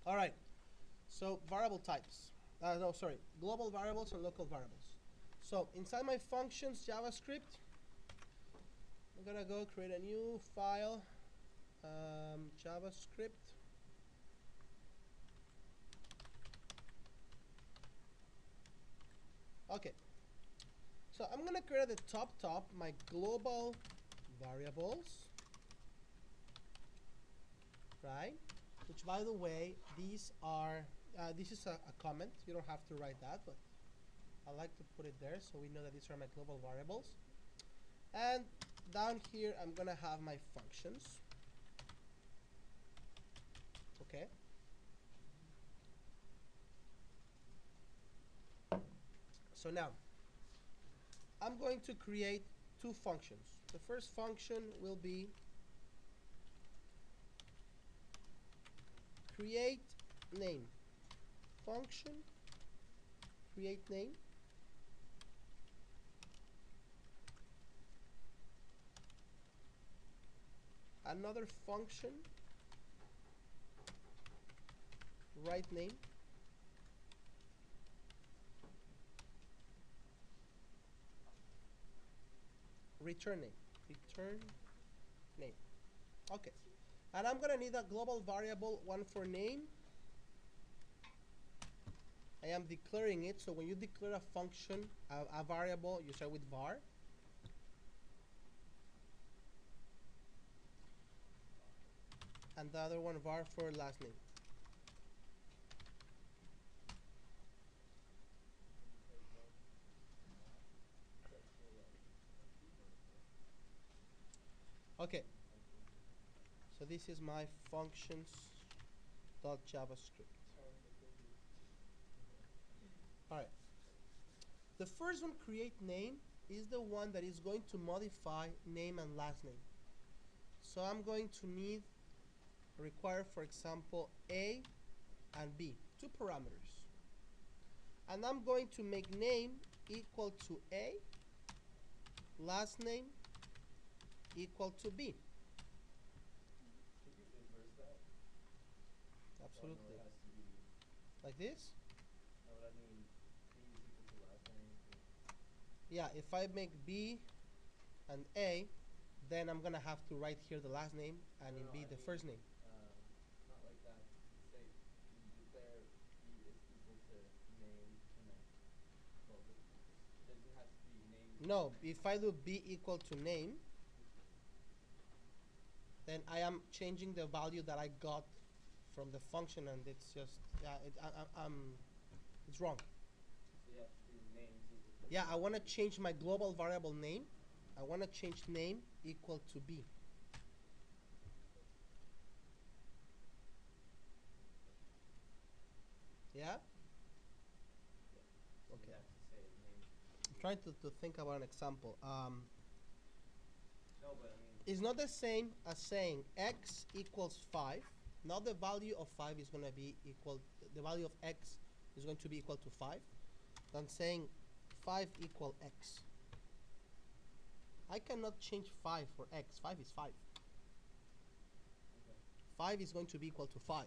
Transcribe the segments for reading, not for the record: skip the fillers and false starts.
All right. So variable types. No, sorry. Global variables and local variables. So inside my functions JavaScript, I'm gonna go create a new file, JavaScript. Okay. So I'm gonna create at the top my global variables, right? Which, by the way, these are this is a comment. You don't have to write that, but I like to put it there so we know that these are my global variables. And down here, I'm gonna have my functions. Okay. So now, I'm going to create two functions. The first function will be create name. Function create name. Another function write name. Return name. Return name. Okay. And I'm gonna need a global variable, one for name. I am declaring it, so when you declare a function, a variable, you start with var. And the other one var for last name. Okay. So this is my functions.javascript. All right. The first one, create name, is the one that is going to modify name and last name. So I'm going to need require, for example, A and B, two parameters. And I'm going to make name equal to A, last name equal to B. Could you inverse that? Absolutely. It has to be. Like this? No, what I mean, B is equal to last name. Yeah, if I make B and A, then I'm gonna have to write here the last name and in B the first name. Not like that. Say you declare B is equal to name and then, well, it doesn't have to be name. No, if I do B equal to name, then I am changing the value that I got from the function, and it's just it's wrong. So you have to do name is equal to. Yeah, I want to change my global variable name. I want to change name equal to B. Yeah? So Okay. you have to say name. I'm trying to think about an example. No, but I mean. It's not the same as saying x equals 5. Now the value of 5 is going to be equal, the value of x is going to be equal to 5, than saying 5 equal x. I cannot change 5 for x. 5 is 5. Okay. 5 is going to be equal to 5.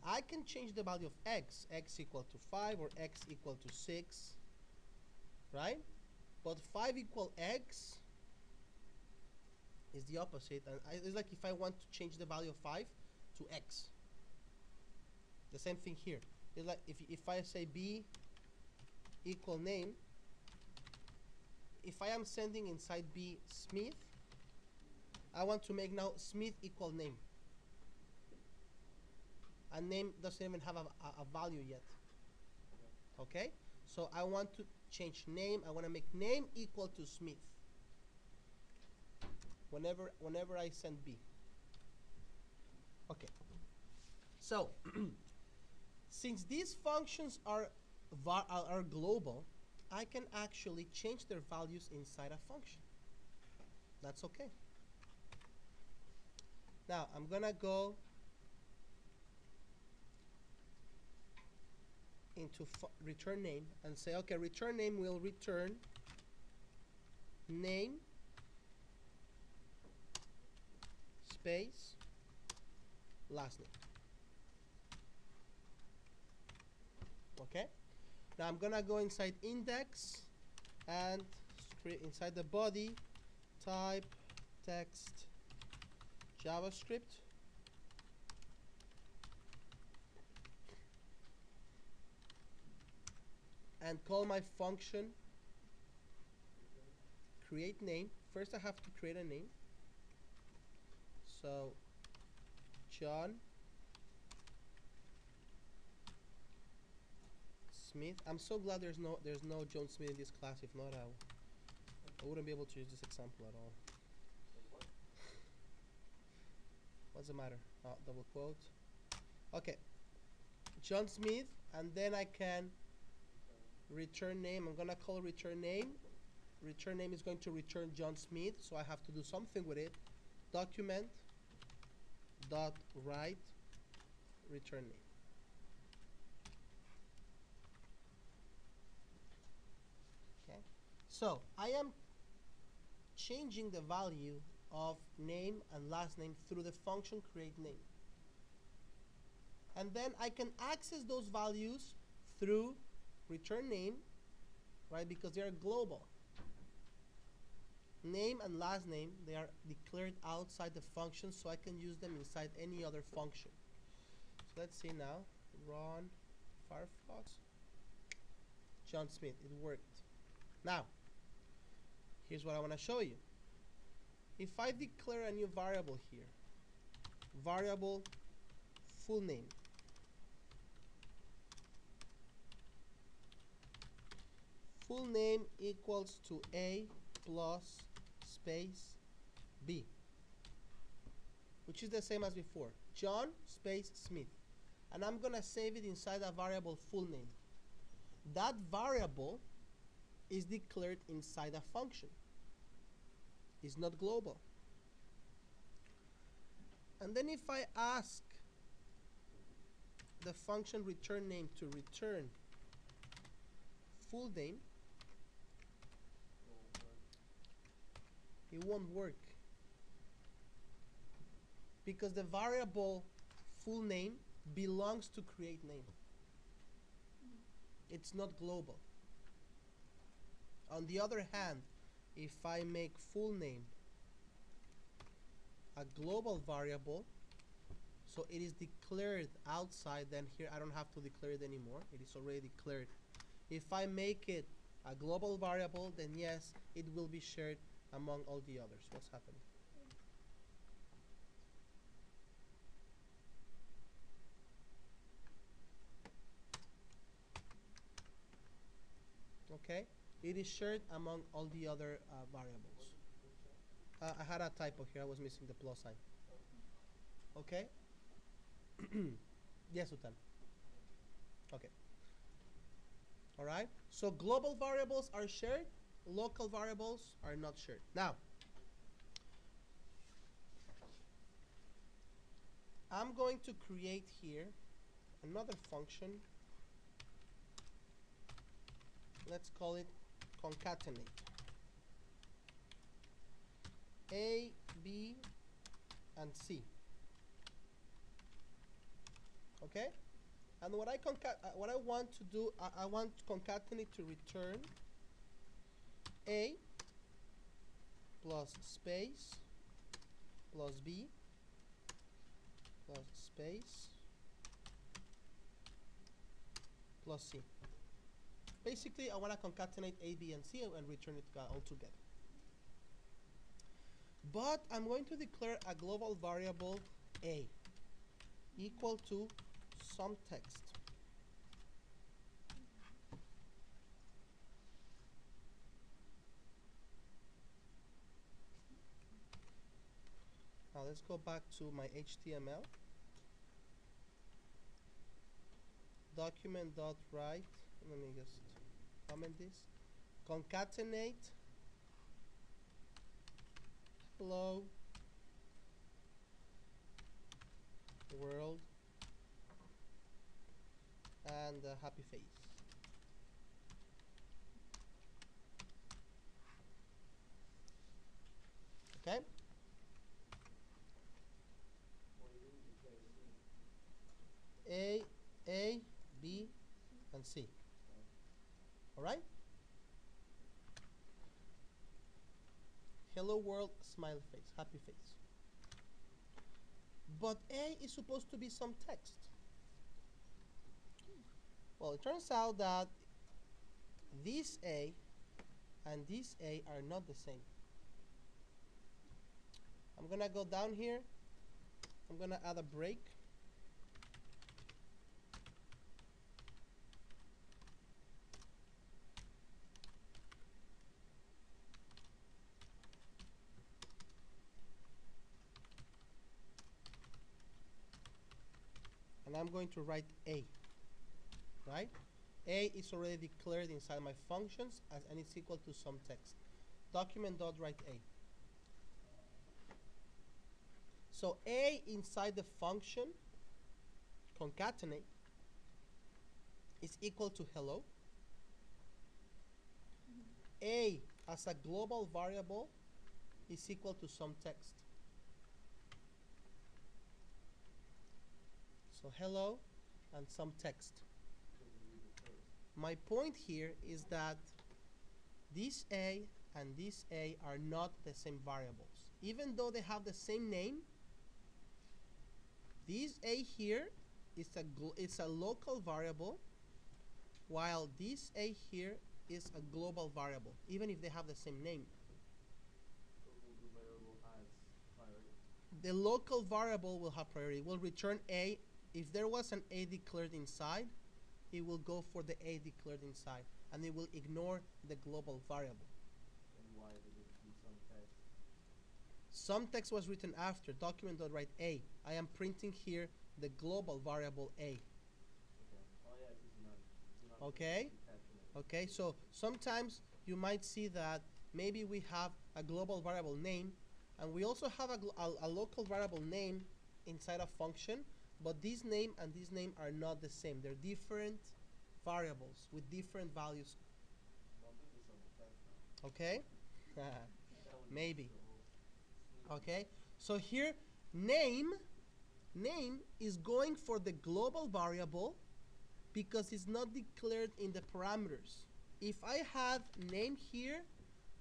I can change the value of x, x equal to 5 or x equal to 6, right? But 5 equal x is the opposite. And it's like if I want to change the value of 5 to x. The same thing here. It's like if I say b equal name, if I am sending inside b Smith, I want to make now Smith equal name. And name doesn't even have a value yet. Okay? So I want to change name. I want to make name equal to Smith whenever I send B. Okay. So since these functions are global, I can actually change their values inside a function. That's okay. Now I'm gonna go into return name and say, okay, return name will return name space last name. Okay. Now I'm gonna go inside index and inside the body type text JavaScript. And call my function create name. First I have to create a name. So John Smith. I'm so glad there's no John Smith in this class. If not, I wouldn't be able to use this example at all. What's the matter? Oh, double quote. Okay. John Smith, and then I can return name. I'm gonna call return name. Return name is going to return John Smith, so I have to do something with it. Document dot write return name. Okay. So I am changing the value of name and last name through the function create name. And then I can access those values through return name, right? Because they are global. Name and last name, they are declared outside the function, so I can use them inside any other function. So let's see now. Run Firefox. John Smith, it worked. Now, here's what I want to show you. If I declare a new variable here, variable full name, full name equals to A plus space B, which is the same as before, John space Smith. And I'm gonna save it inside a variable full name. That variable is declared inside a function. It's not global. And then if I ask the function return name to return full name, it won't work, because the variable full name belongs to create name. It's not global. On the other hand, if I make full name a global variable, so it is declared outside, then here I don't have to declare it anymore. It is already declared. If I make it a global variable, then yes, it will be shared among all the others. What's happening? Okay, it is shared among all the other variables. I had a typo here. I was missing the plus sign. Okay. Yes, Utan. Okay. All right. So global variables are shared. Local variables are not shared. Now, I'm going to create here another function. Let's call it concatenate. A, B, and C. Okay? And what I want to do, I want concatenate to return A plus space plus B plus space plus C. Basically, I want to concatenate A, B, and C and return it all together. But I'm going to declare a global variable A equal to some text. Now let's go back to my HTML. Document.write. Let me just comment this. Concatenate hello world and a happy face. Okay? A, B, and C. All right? Hello world, smiley face, happy face. But A is supposed to be some text. Well, it turns out that this A and this A are not the same. I'm gonna go down here. I'm gonna add a break. And I'm going to write A, right? A is already declared inside my functions and it's equal to some text. Document.write A. So A inside the function concatenate is equal to hello. A as a global variable is equal to some text. So hello and some text. My point here is that this A and this A are not the same variables. Even though they have the same name, this A here is a local variable, while this A here is a global variable, even if they have the same name. The variable has priority. The local variable will have priority. It will return A. If there was an A declared inside, it will go for the A declared inside, and it will ignore the global variable. And why did it do some text? Some text was written after document.write A. I am printing here the global variable A. Okay. Oh yeah, because you're not Okay. concatenate. Okay, so sometimes you might see that maybe we have a global variable name, and we also have a local variable name inside a function, but this name and this name are not the same. They're different variables with different values. Don't do this on the test now. Okay? That would be Maybe. so Okay, so here name is going for the global variable because it's not declared in the parameters. If I have name here,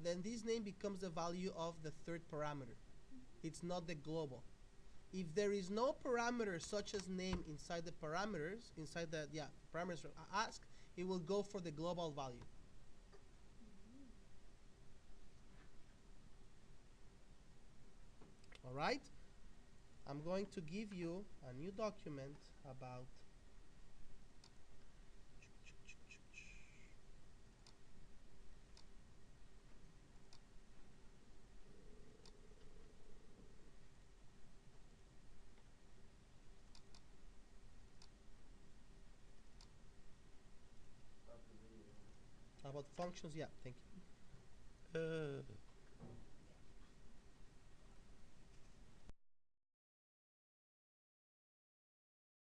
then this name becomes the value of the third parameter. It's not the global. If there is no parameter such as name inside the parameters, inside the parameters ask, it will go for the global value. All right? I'm going to give you a new document about functions. Yeah, thank you.